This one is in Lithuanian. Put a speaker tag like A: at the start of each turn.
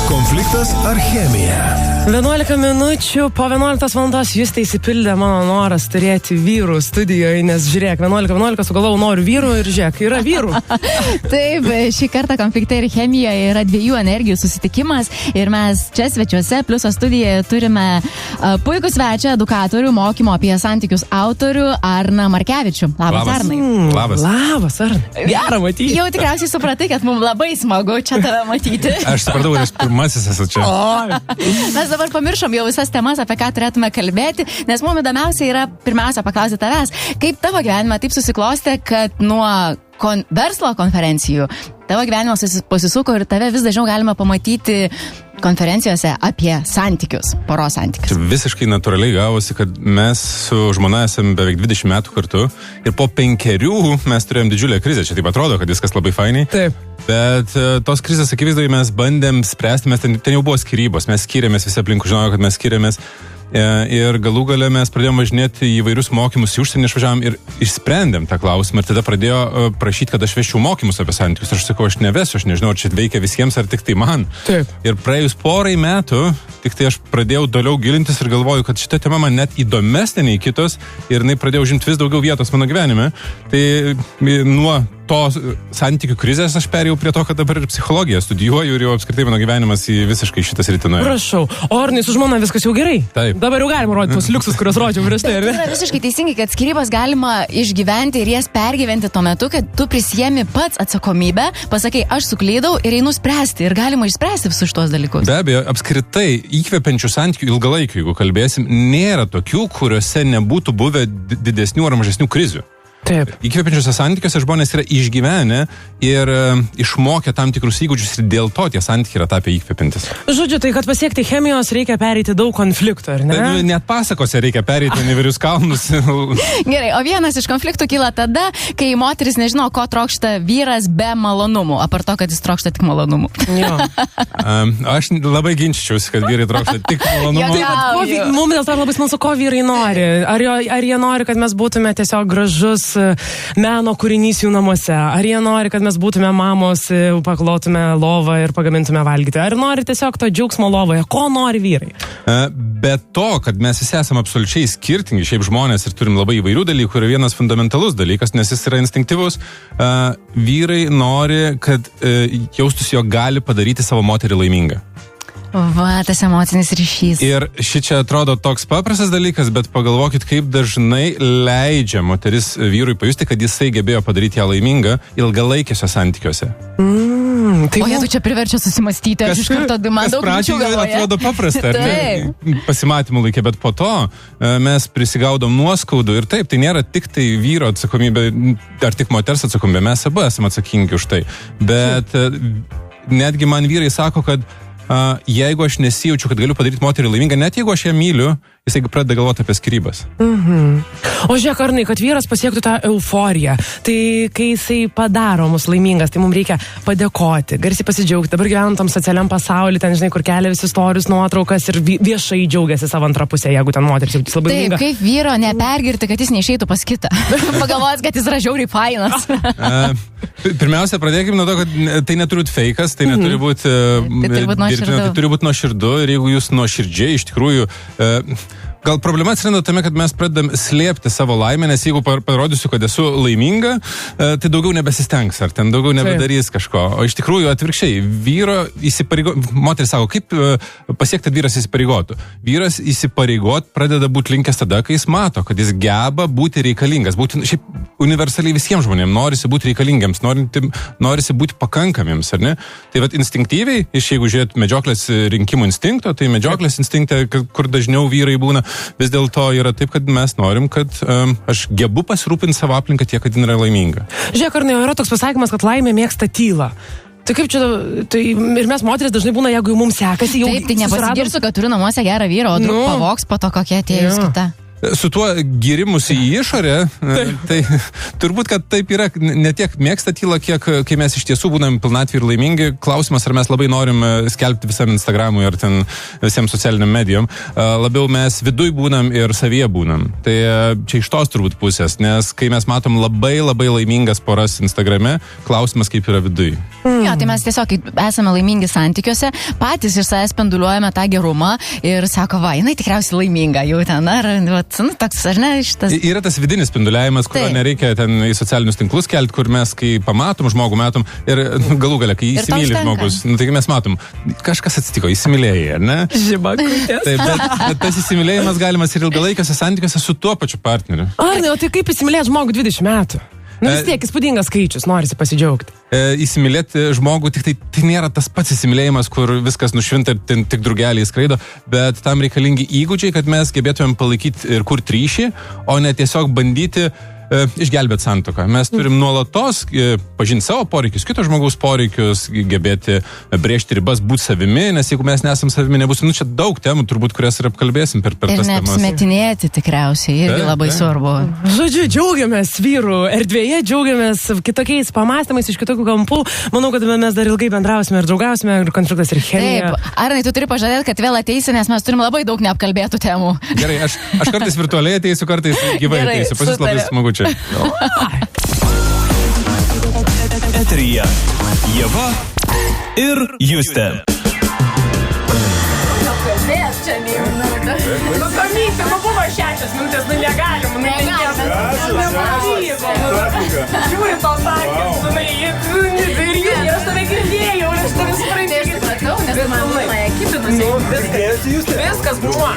A: Konfliktas ar chemija?
B: 11 minučių po 11 valandos jūs įsipildė mano noras turėti vyrų studijoje, nes žiūrėk, 11 sugalvojau noriu vyrų ir žiūrėk, yra vyrų.
C: Taip, šį kartą Konfliktai ir chemijoje yra dviejų energijų susitikimas ir mes čia svečiuose Pliuso studijoje turime puikų svečią, edukatorių, mokymo apie santykius autorių Arną Markevičių. Labas, Arnai.
B: Labas, Arnai. Gerą matyti.
C: Jau tikriausiai supratai, kad mums labai smagu čia tave matyti.
D: Aš supratau, kad aš pirmasis esu čia.
C: Mes dabar pamiršom jau visas temas, apie ką turėtume kalbėti, nes mums įdomiausia yra pirmiausia paklausyti tavęs, kaip tavo gyvenime taip susiklostė, kad nuo verslo konferencijų tavo gyvenimas pasisuko ir tave vis dažniau galima pamatyti konferencijose apie santykius, poros santykius.
D: Visiškai natūraliai gavosi, kad mes su žmona esame beveik 20 metų kartu ir po 5 mes turėjom didžiulę krizę. Čia taip atrodo, kad viskas labai fainiai.
B: Taip.
D: Bet tos krizės akivaizdoje mes bandėm spręsti, mes ten jau buvo skyrybos, mes skyrėmės, visi aplinkui žinojo, kad mes skyrėmės. Ir galų gale mes pradėjome važinėti į įvairius mokymus, į užsienį išvažiavom ir išsprendėm tą klausimą. Ir tada pradėjo prašyti, kad aš vesčiau mokymus apie santykius. Aš sakau, aš nevesiu, aš nežinau, ar čia veikia visiems, ar tik tai man.
B: Taip.
D: Ir praėjus porai metų, tik tai aš pradėjau toliau gilintis ir galvoju, kad šita tema man net įdomesnė nei kitos ir jinai pradėjo užimti vis daugiau vietos mano gyvenime. Tai nuo to santykių krizės aš perėjau prie to, kad dabar ir psichologiją studijuoju ir jau apskritai mano gyvenimas į visiškai šitą sritį nuėjo.
B: Prašau, o Arnai su žmona viskas jau gerai?
D: Taip.
B: Dabar jau galima rodyti tos liuksus, kurios rodžiau prieš tai, ar ne?
C: Tai yra visiškai teisingai, kad skyrybas galima išgyventi ir jas pergyventi tuo metu, kad tu prisiemi pats atsakomybę, pasakai, aš suklydau ir einu spręsti ir galima išspręsti visus šitos dalykus.
D: Be abejo, apskritai įkvepiančių santykių ilgalaikių, jeigu kalbėsim, nėra tokių, kuriuose nebūtų buvę didesnių ar mažesnių krizių.
B: Taip.
D: Įkvepiančiuose santykiuose žmonės yra išgyvenę ir išmokę tam tikrus įgūdžius ir dėl to tie santykiai yra tapę įkvepiantis.
B: Žodžiu, tai kad pasiekti chemijos reikia pereiti daug konfliktų, ar ne?
D: Net pasakose reikia pereiti įvairius kalnus.
C: Gerai, o vienas iš konfliktų kyla tada, kai moteris nežino, ko trokšta vyras be malonumų, apart to, kad jis trokšta tik malonumų.
D: Aš labai ginčičiausi, kad vyrai trokšta tik malonumų.
B: Mums dėl to labai smalsu, ko vyrai nori. Ar jie nori, kad mes būtume tiesiog gražus meno kūrinys jų namuose? Ar jie nori, kad mes būtume mamos, paklotume lovą ir pagamintume valgyti? Ar nori tiesiog to džiaugsmo lovoje? Ko nori vyrai?
D: Be to, kad mes visi esame absoliučiai skirtingi, šiaip žmonės ir turim labai įvairių dalykų, yra vienas fundamentalus dalykas, nes jis yra instinktyvus. Vyrai nori, kad jaustųsi, jog gali padaryti savo moterį laimingą.
C: Va, tas emocinis ryšys.
D: Ir šičia atrodo toks paprastas dalykas, bet pagalvokit, kaip dažnai leidžia moteris vyrui pajusti, kad jisai gebėjo padaryti ją laimingą ilgalaikiuose santykiuose.
C: Tai tu čia priverčia susimastyti, aš iš karto man daug minčių galvoje.
D: Atrodo paprasta, pasimatymų laikė, bet po to mes prisigaudom nuoskaudų ir taip, tai nėra tik tai vyro atsakomybė, ar tik moters atsakomybė, mes abu esame atsakingi už tai. Bet netgi man vyrai sako, kad jeigu aš nesijaučiu, kad galiu padaryti moterį laimingą, net jeigu aš ją myliu, jisai pradeda galvoti apie skyrybas.
B: O žiūrėk, Arnai, kad vyras pasiektų tą euforiją, tai kai jisai padaro mus laimingas, tai mums reikia padėkoti, garsiai pasidžiaugti. Dabar gyvenam tam socialiam pasauliu, ten žinai, kur kelia visi istorius, nuotraukas ir viešai džiaugiasi savo antrą pusę, jeigu ten moteris jautis labai laiminga.
C: Taip, kaip vyro nepergirti, kad jis neišeitų pas kitą. Pagalvojęs, kad jis yra žiauriai fainas.
D: Pirmiausia, pradėkime nuo to, kad tai neturi būti feikas, tai neturi būti dirbtinio, tai turi būti nuoširdu ir jeigu jūs nuoširdžiai iš tikrųjų gal problema atsiranda tame, kad mes pradedam slėpti savo laimę, nes jeigu parodysiu, kad esu laiminga, tai daugiau nebesistengs, ar ten daugiau nebedarys kažko. O iš tikrųjų atvirkščiai, vyro moteris sako, kaip pasiekti, kad vyras įsipareigotų. Vyras įsipareigot pradeda būti linkęs tada, kai jis mato, kad jis geba būti reikalingas. Būti šiaip universaliai visiems žmonėms norisi būti reikalingiams, norisi būti pakankamiems, ar ne? Tai vat instinktyviai, jeigu žiūrėt medžioklės rinkimų instinkto, tai medžioklės instinkte, kur dažniau vyrai būna, vis dėlto yra taip, kad mes norim, kad aš gebu pasirūpinti savo aplinką tiek, kad jin yra laiminga.
B: Žiūrėk, Arnai, yra toks pasakymas, kad laimė mėgsta tylą. Tai kaip čia, tai ir mes moteris dažnai būna, jeigu mums sekasi, jau...
C: Taip, tai nepasigirsiu, kad turiu namuose gerą vyrą, o pavoks po to kokia atėjus kita.
D: su tuo gyrimusi į išorę, tai turbūt, kad taip yra, ne tiek mėgsta tylą, kiek kai mes iš tiesų būnam pilnatvį ir laimingi. Klausimas, ar mes labai norim skelbti visam Instagramui ar ten visiems socialiniam medijom. Labiau mes viduj būnam ir savyje būnam. Tai čia iš tos turbūt pusės, nes kai mes matom labai laimingas poras Instagrame, klausimas, kaip yra viduj.
C: Jo, tai mes tiesiog esame laimingi santykiuose, patys iš savęs spinduliuojame tą gerumą ir sako, va, jinai tikriausiai laiminga jau ten, ar toks, ar ne, šitas.
D: Yra tas vidinis spinduliavimas, kurio nereikia ten į socialinius tinklus kelti, kur mes, kai pamatom žmogų, matom ir galų gale, kai įsimyli žmogus, tai mes matom, kažkas atsitiko, įsimylėjai, ar ne?
B: Žibakutės.
D: Taip, bet tas įsimylėjimas galimas ir ilgalaikiuose santykiuose su tuo pačiu partneriu.
B: Arnai, o tai kaip įsimylėti žmogų 20 metų? Vis tiek įspūdingas skaičius, norisi pasidžiaugti.
D: Įsimylėti žmogų, tik tai nėra tas pats įsimylėjimas, kur viskas nušvinta ir tik drugeliai skraido, bet tam reikalingi įgūdžiai, kad mes gebėtumėm palaikyti ir kurti ryšį, o ne tiesiog bandyti išgelbėti santuoką. Mes turim nuolatos pažinti savo poreikius, kito žmogaus poreikius, gebėti brėžti ribas, būti savimi, nes jeigu mes nesam savimi, nebūsim, čia daug temų, turbūt, kurias ir apkalbėsim per tas temas.
C: Ir neapsimetinėti tikriausiai, irgi labai svarbu.
B: Žodžiu, džiaugiamės vyrų erdvėje, džiaugiamės kitokiais pamastymais iš kitokių kampų. Manau, kad mes dar ilgai bendrausime ir draugausime, ir konfliktas, ir chemija.
C: Taip, Arnai, tu turi pažadėti, kad vėl ateisi, nes mes turim labai daug neapkalbėtų temų.
D: Gerai, aš kartais virtualiai ateisiu, kartais gyvai ateisiu. Pas jūs labai smagu čia.
A: Eteryje Ieva ir Justė.
B: Komysija, buvo 6 minutės, negalim. Žiūri tos akis, ir aš tave girdėjau, ir aš tave suprantu.
C: Nes man ekipinus.
B: Viskas buvo.